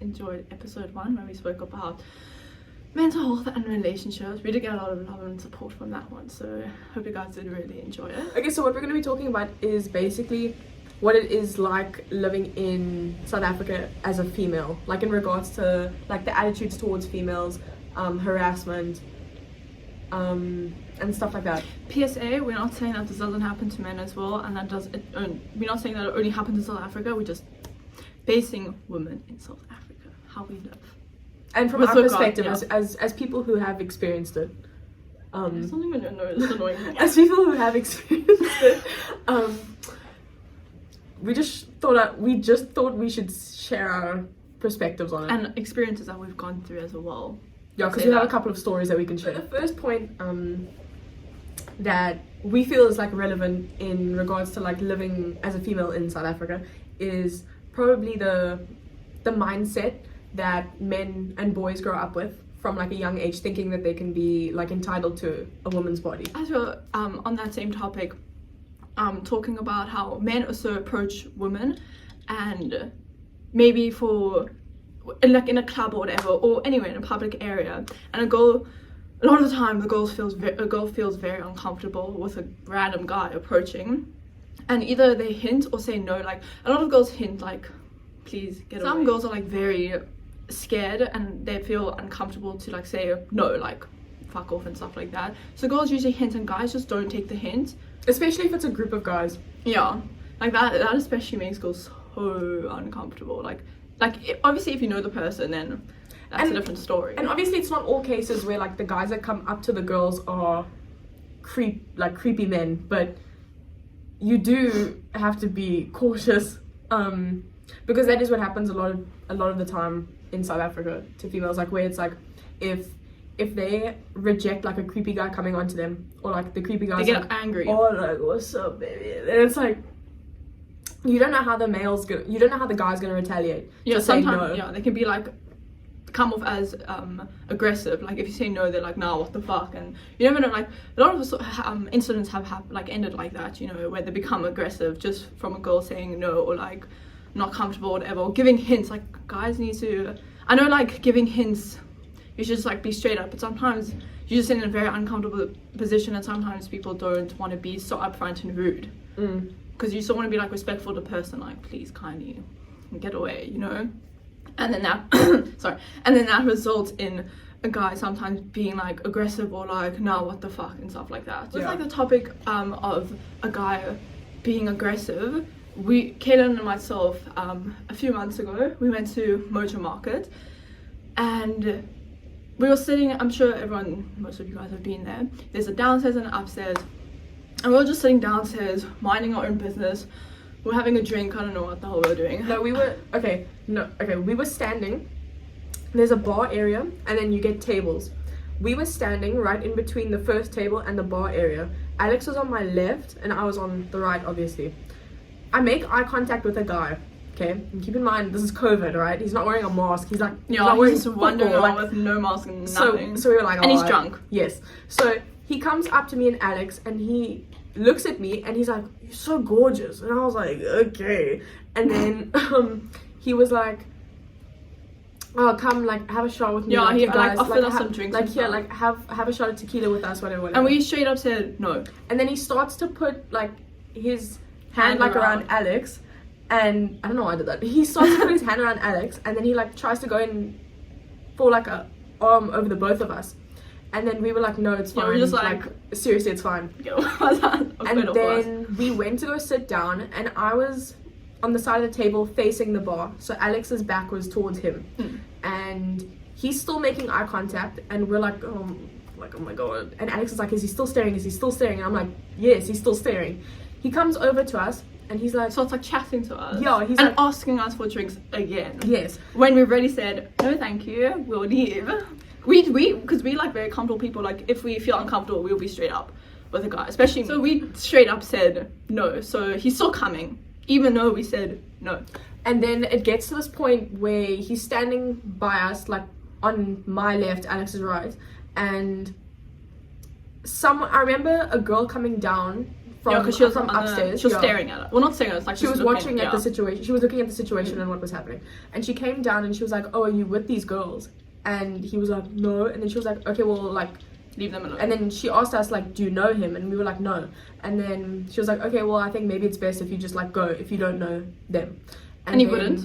enjoyed episode 1 where we spoke about mental health and relationships. We did get a lot of love and support from that one, so hope you guys did really enjoy it. Okay, so what we're going to be talking about is basically what it is like living in South Africa as a female, like in regards to like the attitudes towards females, harassment, and stuff like that. PSA, we're not saying that this doesn't happen to men as well, and we're not saying that it only happens in South Africa. We're just basing women in South Africa, how we live. And from our perspective, as people who have experienced it, it's not even it's annoying. as people who have experienced it, we just thought we should share our perspectives on it and experiences that we've gone through as well. Yeah, because we have a couple of stories that we can share. The first point that we feel is like relevant in regards to like living as a female in South Africa is probably the mindset that men and boys grow up with from like a young age, thinking that they can be like entitled to a woman's body. As well, on that same topic, talking about how men also approach women, and maybe like in a club or whatever, or anywhere in a public area, and a lot of the time a girl feels very uncomfortable with a random guy approaching, and either they hint or say no. Like a lot of girls hint like, please get away. Some girls are like very scared and they feel uncomfortable to like say no, like fuck off and stuff like that. So girls usually hint and guys just don't take the hint, especially if it's a group of guys. Yeah, like that especially makes girls so uncomfortable. Like obviously if you know the person, then that's a different story. And obviously it's not all cases where like the guys that come up to the girls are creepy men, but you do have to be cautious, because that is what happens a lot of the time in South Africa to females, like where it's like if they reject like a creepy guy coming onto them, or like the creepy guys, they get like, angry. Oh, like what's up, baby? And it's like you don't know how the guy's gonna retaliate. Yeah, just sometimes no. Yeah, they can be like come off as aggressive. Like if you say no, they're like, nah, what the fuck? And you never know. Like a lot of incidents have like ended like that, you know, where they become aggressive just from a girl saying no, or like not comfortable or whatever, or giving hints. Like guys need to, I know like giving hints, you should just like be straight up, but sometimes you're just in a very uncomfortable position, and sometimes people don't want to be so upfront and rude, because you still want to be like respectful to the person, like please kindly get away, you know. And then that results in a guy sometimes being like aggressive or like, no, what the fuck, and stuff like that. Just like the topic of a guy being aggressive, Kaylin and myself, a few months ago, we went to Motor Market, and we were sitting, I'm sure most of you guys have been there, there's a downstairs and an upstairs, and we were just sitting downstairs, minding our own business. We're having a drink, I don't know what the hell we were doing. No, we were standing, there's a bar area, and then you get tables. We were standing right in between the first table and the bar area. Alex was on my left, and I was on the right, obviously. I make eye contact with a guy, okay? And keep in mind, this is COVID, right? He's not wearing a mask. He's like, he's wandering around with no mask and nothing. So we were like, and he's drunk. Yes. So he comes up to me and Alex, and he looks at me, and he's like, you're so gorgeous. And I was like, okay. And then he was like, oh, come, like, have a shot with me. Yeah, like, he guys, offered us some drinks. Like, yeah, like, have a shot of tequila with us, whatever. And we straight up said no. And then he starts to put, like, his hand like around Alex, and I don't know why I did that. He starts to put his hand around Alex, and then he like tries to go in for like a arm over the both of us, and then we were like, no, it's fine. Yeah, we're just like seriously, it's fine. And then we went to go sit down, and I was on the side of the table facing the bar, so Alex's back was towards him, and he's still making eye contact, and we're like, oh my god. And Alex is like, is he still staring? And I'm like, yes, he's still staring. He comes over to us, and he's like, so it's like chatting to us. Yeah, he's and like asking us for drinks again. Yes. When we've already said no, thank you, we'll leave. Because we like very comfortable people. Like if we feel uncomfortable, we'll be straight up with a guy, especially me. So we straight up said no. So he's still coming, even though we said no. And then it gets to this point where he's standing by us, like on my left, Alex's right, and I remember a girl coming down from, because she was from upstairs. She was staring at it. Well, not staring at it. Like she was watching at the situation. She was looking at the situation and what was happening. And she came down and she was like, "Oh, are you with these girls?" And he was like, "No." And then she was like, "Okay, well, like, leave them alone." And then she asked us, like, "Do you know him?" And we were like, "No." And then she was like, "Okay, well, I think maybe it's best if you just, like, go if you don't know them." And he wouldn't.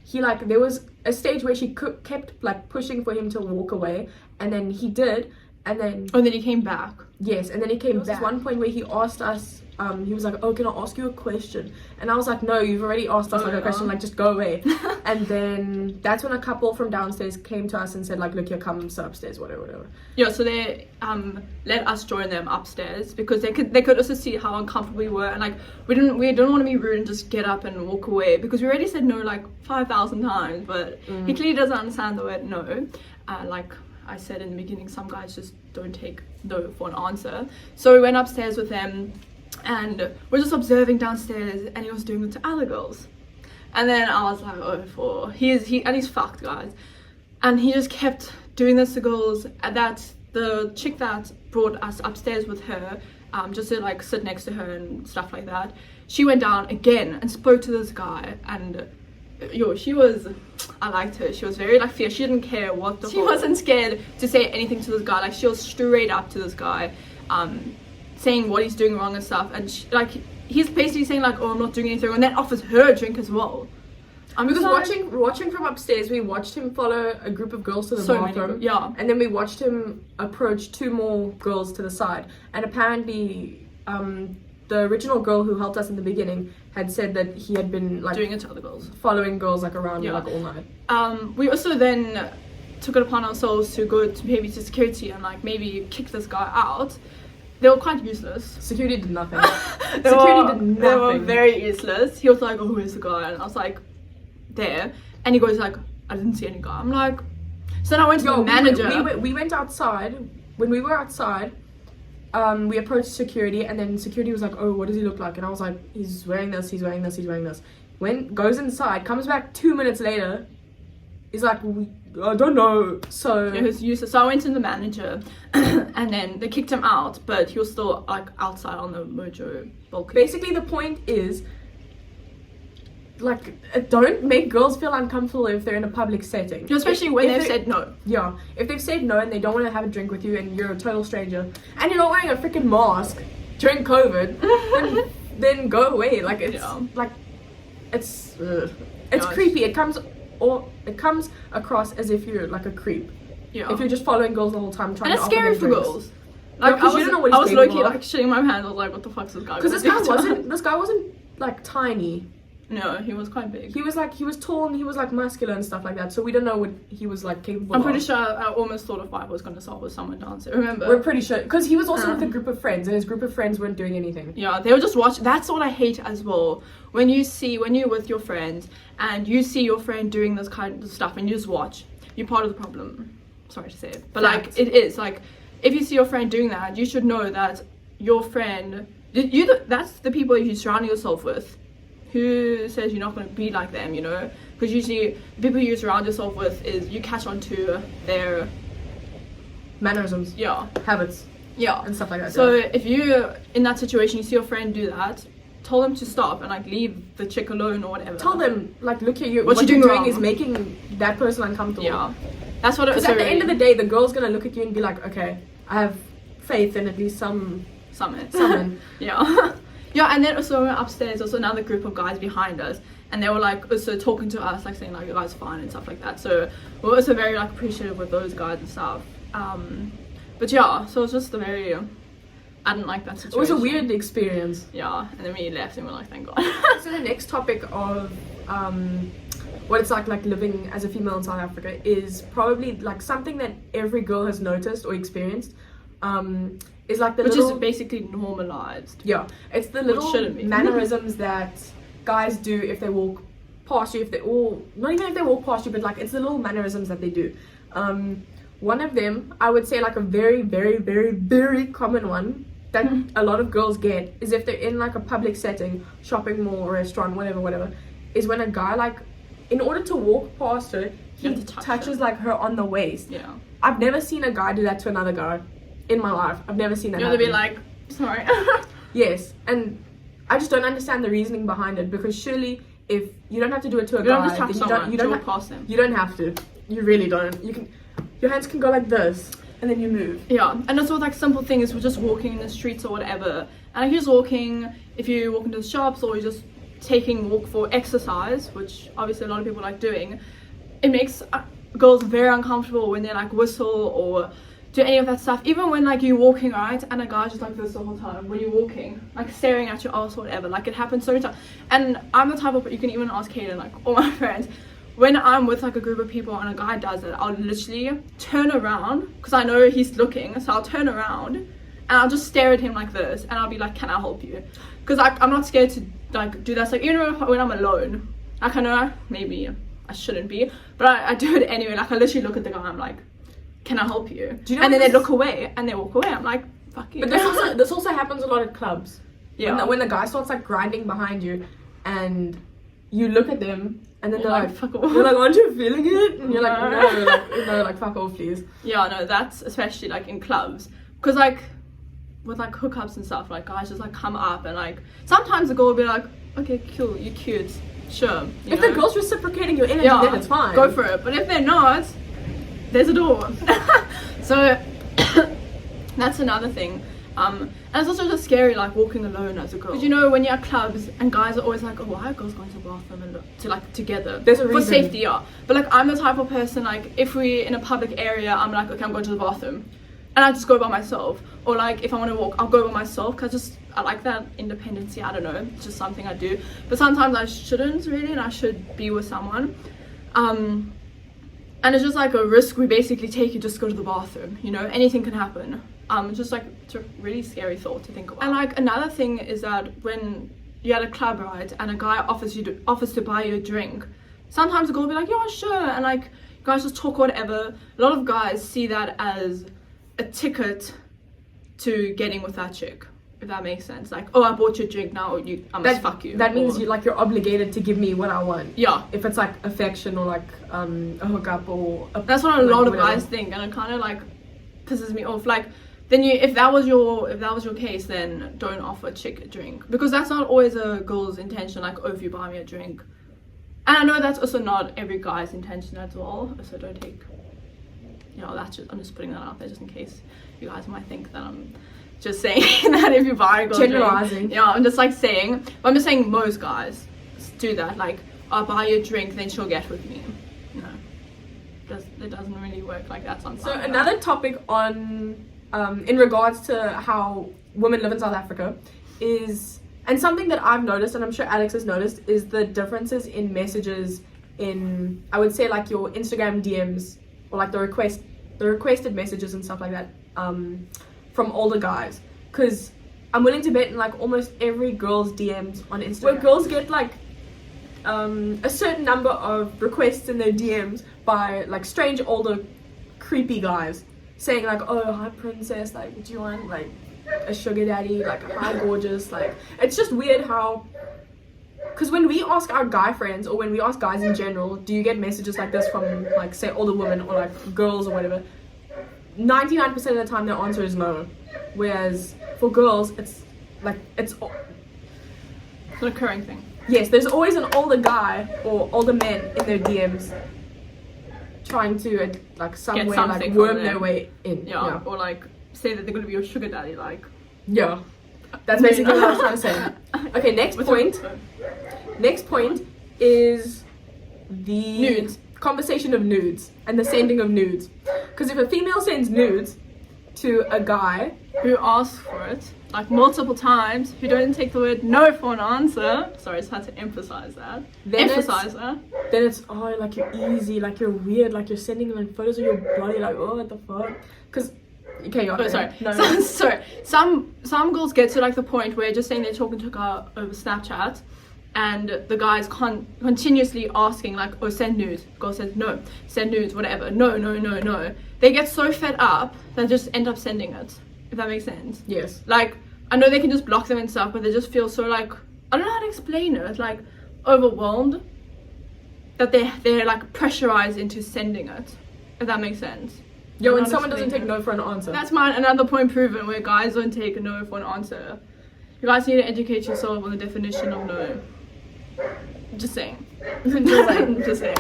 He, like, there was a stage where she kept, like, pushing for him to walk away, and then he did, and then... Oh, and then he came back. Yes, and then he came back. There was one point where he asked us, he was like, "Oh, can I ask you a question?" And I was like, "No, you've already asked us, like, a question, like, just go away." And then that's when a couple from downstairs came to us and said, like, "Look, here comes upstairs, whatever." Yeah, so they let us join them upstairs because they could also see how uncomfortable we were, and like we didn't want to be rude and just get up and walk away because we already said no like 5,000 times, but he clearly doesn't understand the word no. Like I said in the beginning, some guys just don't take no for an answer. So we went upstairs with them and we're just observing downstairs, and he was doing it to other girls. And then I was like, oh, he's fucked, guys. And he just kept doing this to girls. And that the chick that brought us upstairs with her, just to like sit next to her and stuff like that, she went down again and spoke to this guy. And I liked her. She was very like fierce. She didn't care what she wasn't scared to say anything to this guy. Like she was straight up to this guy, saying what he's doing wrong and stuff. And he's basically saying like, "Oh, I'm not doing anything," and then offers her a drink as well. Because watching from upstairs, we watched him follow a group of girls to the bathroom. Yeah. And then we watched him approach 2 more girls to the side. And apparently, the original girl who helped us in the beginning had said that he had been like doing it to other girls, following girls like around like all night. We also then took it upon ourselves to go to maybe to security and like maybe kick this guy out. They were quite useless. Security did nothing. They were very useless. He was like, "Oh, where's the guy?" And I was like, "There." And he goes like, "I didn't see any guy." I'm like, so then I went to the manager. We went outside. When we were outside, we approached security, and then security was like, "Oh, what does he look like?" And I was like, "He's wearing this, he's wearing this, he's wearing this." Goes inside, comes back 2 minutes later, he's like, "I don't know." So yeah, he was useless. So I went to the manager, and then they kicked him out, but he was still like outside on the Mojo balcony. Basically, the point is, like, don't make girls feel uncomfortable if they're in a public setting. Especially when they've said no. Yeah, if they've said no and they don't want to have a drink with you and you're a total stranger and you're not wearing a freaking mask during COVID, then go away. Like, it's creepy. It comes across as if you're like a creep. Yeah. If you're just following girls the whole time trying to offer them drinks. And it's scary for girls. Like, I was low-key like shitting my pants. I was like, what the fuck's this guy? Because this guy wasn't like tiny. No, he was quite big. He was tall and he was like muscular and stuff like that. So we don't know what he was like capable of. I'm pretty sure I almost thought a fight was going to solve with someone dancing. Remember? We're pretty sure. Because he was also with a group of friends and his group of friends weren't doing anything. Yeah, they were just watching. That's what I hate as well. When you're with your friends and you see your friend doing this kind of stuff and you just watch, you're part of the problem. Sorry to say it. But like, it is. Like, if you see your friend doing that, you should know that your friend, that's the people you surround yourself with. Who says you're not going to be like them, you know? Because usually the people you surround yourself with is you catch on to their mannerisms, habits, and stuff like that. So if you in that situation, you see your friend do that, tell them to stop and like leave the chick alone or whatever. Tell them like, look here, what you're doing is making that person uncomfortable. Yeah, that's what it was. Because at the end of the day, the girl's gonna look at you and be like, okay, I have faith in at least someone. Yeah. Yeah, and then also upstairs, also another group of guys behind us, and they were like also talking to us, like saying like, "You guys are fine" and stuff like that. So we're also very like appreciative with those guys and stuff. But yeah, so it was just I didn't like that situation. It was a weird experience. Yeah, and then we left and we're like, thank God. So the next topic of what it's like living as a female in South Africa is probably like something that every girl has noticed or experienced. Is like which is basically normalized. Yeah, it's the little mannerisms that guys do if they walk past you, not even if they walk past you, but like it's the little mannerisms that they do. One of them, I would say like a very, very, very, very common one that a lot of girls get is if they're in like a public setting, shopping mall, restaurant, whatever, is when a guy like, in order to walk past her, he touches like her on the waist. Yeah. I've never seen a guy do that to another guy. In my life, I've never seen that. You're gonna be like, sorry. Yes, and I just don't understand the reasoning behind it, because surely if you don't have to do it to a You don't guy, just have then someone you don't walk past them. You don't have to. You really don't. You can. Your hands can go like this, and then you move. Yeah, and it's all like simple things. We're just walking in the streets or whatever, and if you're just walking, if you walk into the shops or you're just taking a walk for exercise, which obviously a lot of people like doing, it makes girls very uncomfortable when they like whistle or do any of that stuff. Even when like you're walking, right, and a guy's just like this the whole time when you're walking, like staring at your ass or whatever. Like it happens so many times. And I'm the type of, you can even ask Kaden, like all my friends, when I'm with like a group of people and a guy does it, I'll literally turn around because I know he's looking, so I'll turn around and I'll just stare at him like this, and I'll be like, can I help you? Because I'm not scared to like do that. So like, even when I'm alone, like I know maybe I shouldn't be, but I do it anyway. Like I literally look at the guy, I'm like, can I help you? Do you know, and then they look away and they walk away. I'm like, fuck you. But this also happens a lot at clubs. Yeah. When the guy starts like grinding behind you, and you look at them, and then they're like, fuck off. They're like, aren't you feeling it? And you're like, no, like fuck off, please. Yeah, no, that's especially like in clubs, because like with like hookups and stuff, like guys just like come up and like sometimes the girl will be like, okay, cool, you're cute, sure. If the girl's reciprocating your energy, then it's fine. Go for it. But if they're not, there's a door. So that's another thing. And it's also just scary, like walking alone as a girl. Because you know, when you're at clubs and guys are always like, oh, why are girls going to the bathroom and to like together? There's a reason. For safety, yeah. But like I'm the type of person, like if we're in a public area, I'm like, okay, I'm going to the bathroom, and I just go by myself. Or like if I want to walk, I'll go by myself, because I like that independency. I don't know, it's just something I do. But sometimes I shouldn't really, and I should be with someone. And it's just like a risk we basically take. You just go to the bathroom, you know, anything can happen. Just like, it's a really scary thought to think about. And like another thing is that when you're at a club, right, and a guy offers to buy you a drink, sometimes the girl will be like, yeah, sure, and like guys just talk or whatever. A lot of guys see that as a ticket to getting with that chick, if that makes sense. Like, oh, I bought you a drink, now I must fuck you. That means you're obligated to give me what I want. Yeah. If it's like affection or like a hookup or that's what a lot of guys think, and it kind of like pisses me off. Like, then if that was your case, then don't offer a chick a drink, because that's not always a girl's intention. Like, oh, if you buy me a drink, and I know that's also not every guy's intention as well. So don't take, you know, I'm just putting that out there just in case you guys might think that I'm just saying that if you buy a girl generalizing. Drink, yeah, I'm just like saying. But I'm just saying most guys do that. Like, I'll buy you a drink, then she'll get with me. No, it doesn't really work like that sometimes. So another topic on in regards to how women live in South Africa is, and something that I've noticed, and I'm sure Alex has noticed, is the differences in messages in, I would say, like your Instagram DMs, or like the requested messages and stuff like that, from older guys. Because I'm willing to bet in like almost every girl's DMs on Instagram, where girls get like a certain number of requests in their DMs by like strange older creepy guys saying like, oh, hi princess, like, do you want like a sugar daddy, like, hi gorgeous. Like, it's just weird how, because when we ask our guy friends, or when we ask guys in general, do you get messages like this from like, say, older women or like girls or whatever, 99% of the time their answer is no. Whereas for girls, it's like, it's an occurring thing. Yes, there's always an older guy or older men in their DMs trying to like some way like worm their way in. Yeah, or like say that they're going to be your sugar daddy, like. Yeah, that's basically what I was trying to say. Okay, next point is the nudes. Conversation of nudes and the sending of nudes. Because if a female sends nudes to a guy who asks for it like multiple times, who don't take the word no for an answer, sorry, I just had to emphasize that. Then it's oh, like you're easy, like you're weird, like you're sending like photos of your body, like, oh, what the fuck? Because okay, you're sorry. No. Sorry. Some girls get to like the point where just saying they're talking to a guy over Snapchat, and the guy's continuously asking like, oh, send nudes. Girl says no, send nudes, whatever. No. They get so fed up they just end up sending it. If that makes sense. Yes. Like, I know they can just block them and stuff, but they just feel so like, I don't know how to explain it, like overwhelmed that they're like pressurized into sending it. If that makes sense. Yo, when someone doesn't take no for an answer. That's another point proven, where guys don't take a no for an answer. You guys need to educate yourself on the definition of no. Just saying. Just saying.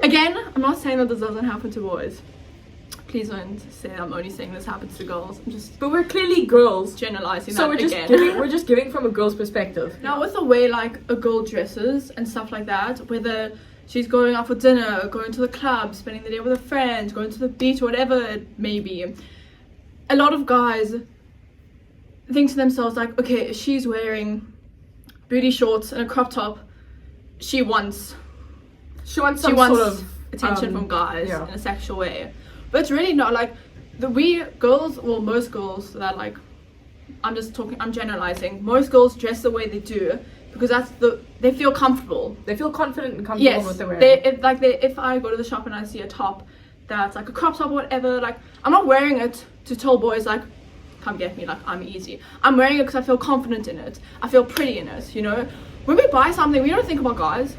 Again, I'm not saying that this doesn't happen to boys. Please don't say I'm only saying this happens to girls. I'm just. But we're clearly girls. Generalizing so that again. We're just giving from a girl's perspective. Now with the way like a girl dresses and stuff like that, whether she's going out for dinner, going to the club, spending the day with her friends, going to the beach, whatever it may be, a lot of guys think to themselves like, okay, she's wearing booty shorts and a crop top, she wants some sort of attention from guys in a sexual way. But it's really not like most girls that like, I'm generalizing, most girls dress the way they do because they feel comfortable. They feel confident and comfortable with their wearing. If I go to the shop and I see a top that's like a crop top or whatever, like I'm not wearing it to tell boys like, come get me, like I'm easy. I'm wearing it because I feel confident in it. I feel pretty in it, you know. When we buy something, we don't think about guys.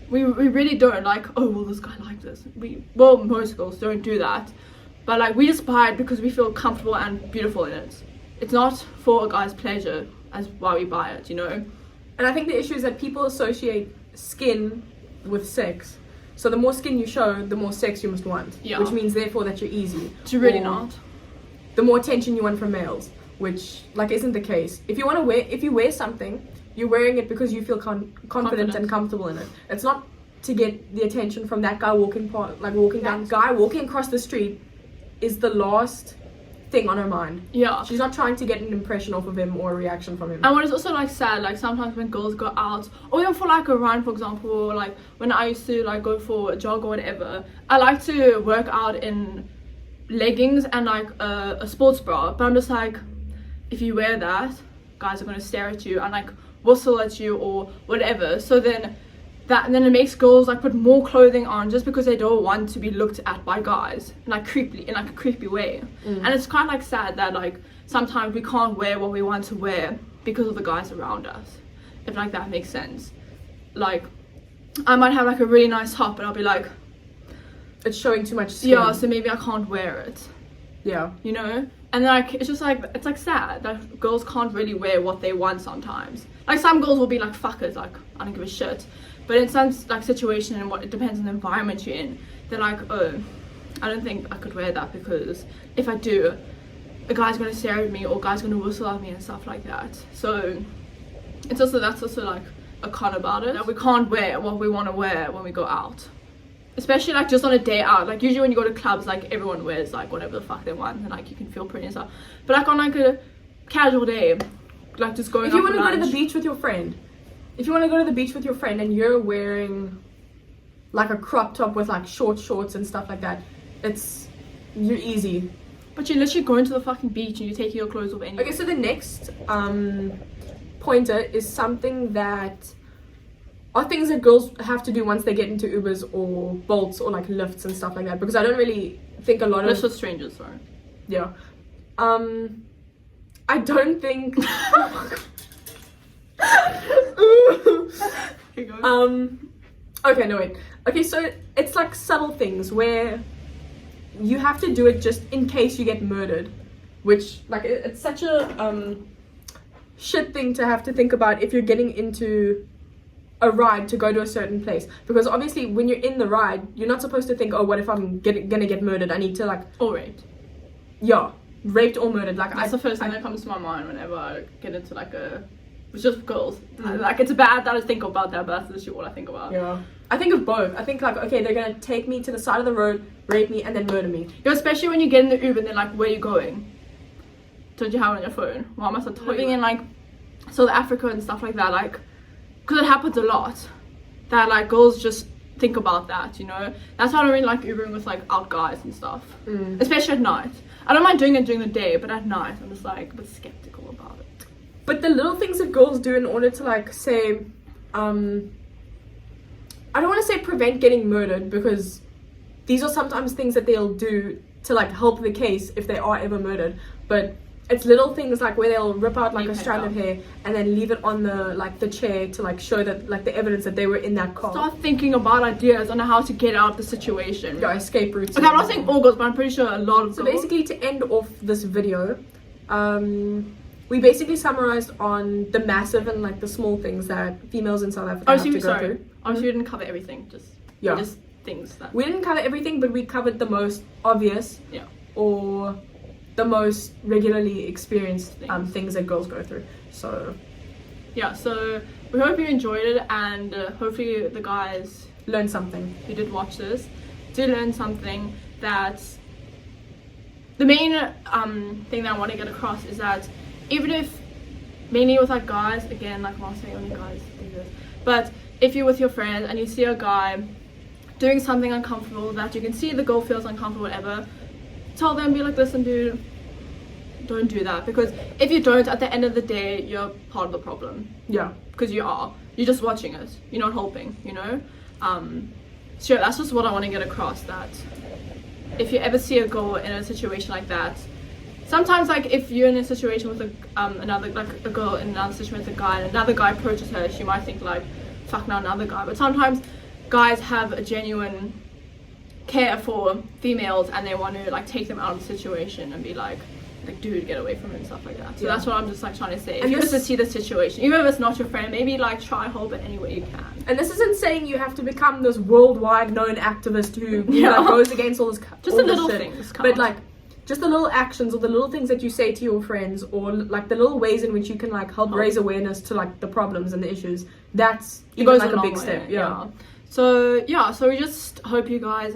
We really don't, like, oh, well, this guy likes this. Most girls don't do that. But, like, we just buy it because we feel comfortable and beautiful in it. It's not for a guy's pleasure as why we buy it, you know? And I think the issue is that people associate skin with sex. So the more skin you show, the more sex you must want. Yeah. Which means, therefore, that you're easy. It's really not. The more attention you want from males, which, like, isn't the case. If you wear something, you're wearing it because you feel confident and comfortable in it. It's not to get the attention from that guy walking down. Guy walking across the street is the last thing on her mind. Yeah. She's not trying to get an impression off of him or a reaction from him. And what is also like sad, like sometimes when girls go out, or even for like a run, for example, or like when I used to like go for a jog or whatever, I like to work out in leggings and like a sports bra. But I'm just like, if you wear that, guys are gonna stare at you and like whistle at you or whatever. So then it makes girls like put more clothing on just because they don't want to be looked at by guys in like a creepy way. And it's kind of like sad that like sometimes we can't wear what we want to wear because of the guys around us, if like that makes sense. Like I might have like a really nice top but I'll be like, it's showing too much skin. Yeah, so maybe I can't wear it. Yeah, you know. And like it's just like, it's like sad that girls can't really wear what they want sometimes. Like some girls will be like, fuck it, like I don't give a shit. But in some like situation and it depends on the environment you're in, they're like, oh, I don't think I could wear that because if I do, a guy's gonna stare at me or a guy's gonna whistle at me and stuff like that. So that's also like a con about it, that we can't wear what we want to wear when we go out. Especially like just on a day out. Like usually when you go to clubs, like everyone wears like whatever the fuck they want and like you can feel pretty and stuff. But like on like a casual day, like just going. If you want to go to the beach with your friend, and you're wearing like a crop top with like shorts and stuff like that, you're easy. But you're literally going to the fucking beach and you're taking your clothes off anyway. Okay, so the next pointer is something that are things that girls have to do once they get into Ubers or Bolts or like lifts and stuff like that, because I don't really think a lot of... Lifts with strangers, sorry. Yeah. I don't think... Okay, no wait. Okay, so it's like subtle things where you have to do it just in case you get murdered, which like it's such a shit thing to have to think about if you're getting into a ride to go to a certain place, because obviously when you're in the ride you're not supposed to think, oh, what if I'm gonna get murdered, I need to like... Or raped. Yeah, raped or murdered. Like that's the first thing that comes to my mind whenever I get into like it's just girls. Like it's bad that I think about that, but that's literally what I think about. Yeah, I think of both. I think like, okay, they're gonna take me to the side of the road, rape me, and then murder me. Yeah, especially when you get in the Uber and they're like, where are you going? Don't you have it on your phone? Well, I must have living in like South Africa and stuff like that, like, because it happens a lot that like girls just think about that, you know. That's why I don't really like Ubering with like out guys and stuff, especially at night. I don't mind doing it during the day, but at night I'm just like a bit skeptical about it. But the little things that girls do in order to like say, I don't want to say prevent getting murdered, because these are sometimes things that they'll do to like help the case if they are ever murdered, but it's little things like where they'll rip out like a strand of hair and then leave it on the chair to like show that like the evidence that they were in that car. Start thinking about ideas on how to get out of the situation. Yeah, escape routes. Okay, I'm not saying all girls, but I'm pretty sure a lot of girls. So basically, to end off this video, we basically summarized on the massive and like the small things that females in South Africa have to go through. Obviously, we didn't cover everything. Just things that we didn't cover everything, but we covered the most obvious, or the most regularly experienced things that girls go through. So yeah, so we hope you enjoyed it, and hopefully the guys learned something who did watch this did learn something. That the main thing that I want to get across is that even if, mainly with like guys, again, like I'm not saying only guys do this, but if you're with your friends and you see a guy doing something uncomfortable that you can see the girl feels uncomfortable, whatever, tell them, be like, listen dude, don't do that, because if you don't, at the end of the day, you're part of the problem. Yeah, because you're just watching it, you're not helping, you know. So yeah, that's just what I want to get across, that if you ever see a girl in a situation like that, sometimes like if you're in a situation with another, like a girl in another situation with a guy and another guy approaches her, she might think like, fuck, now another guy. But sometimes guys have a genuine care for females and they want to like take them out of the situation and be like dude, get away from him and stuff like that. So that's what I'm just like trying to say. If you just see the situation, even if it's not your friend, maybe like try help it any way you can. And this isn't saying you have to become this worldwide known activist who goes against all this just all the little shit. things, but like just the little actions or the little things that you say to your friends, or like the little ways in which you can like help raise awareness to like the problems and the issues. That's even like a big step. So we just hope you guys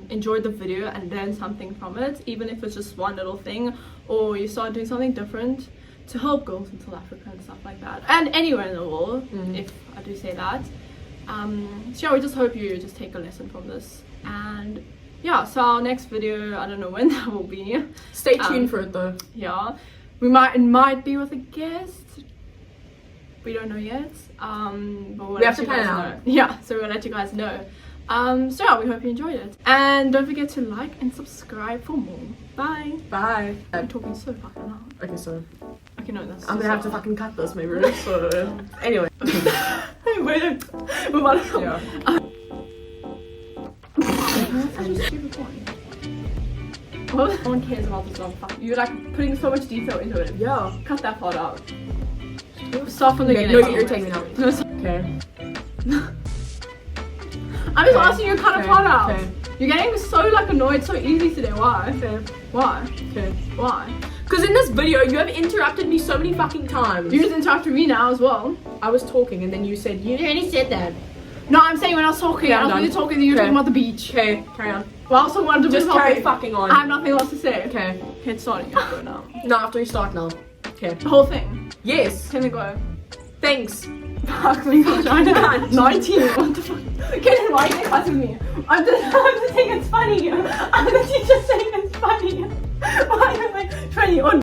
enjoyed the video and learned something from it, even if it's just one little thing, or you start doing something different to help girls in South Africa and stuff like that, and anywhere in the world, if I do say that. So yeah, we just hope you just take a lesson from this, and yeah, so our next video, I don't know when that will be. Stay tuned for it though. Yeah, it might be with a guest. We don't know yet. But we have to plan it out. Yeah, so we're gonna let you guys know. So yeah, we hope you enjoyed it. And don't forget to like and subscribe for more. Bye. Bye. I'm talking so fucking loud. Okay, so. Okay, no, that's. I'm gonna have to fucking cut this, maybe. So anyway. Wait, move on. Yeah. Such a stupid one. Well, no one cares about this one. You're like putting so much detail into it. Yeah. Cut that part out. Start from the beginning. No, you're irritating me now. No, okay. I'm just asking you to cut a part out. Okay. You're getting so like annoyed so easy today. Why? Okay. Why? Okay. Why? Because in this video, you have interrupted me so many fucking times. You just interrupted me now as well. I was talking and then you said, you already said that. No, I'm saying when I was talking, I was really talking, you were talking about the beach. Okay, carry on. Well, I was talking about the beach. Just carry fucking on. I have nothing else to say. Okay. Okay, it's starting. Let's go now. No, after we start now. Okay. The whole thing? Yes. Can we go? Thanks. Fuck me, gosh, I know. 19, what the fuck? Get in line, they cuss with me. I'm just saying it's funny. I'm the teacher saying it's funny. Why am I like 20 on?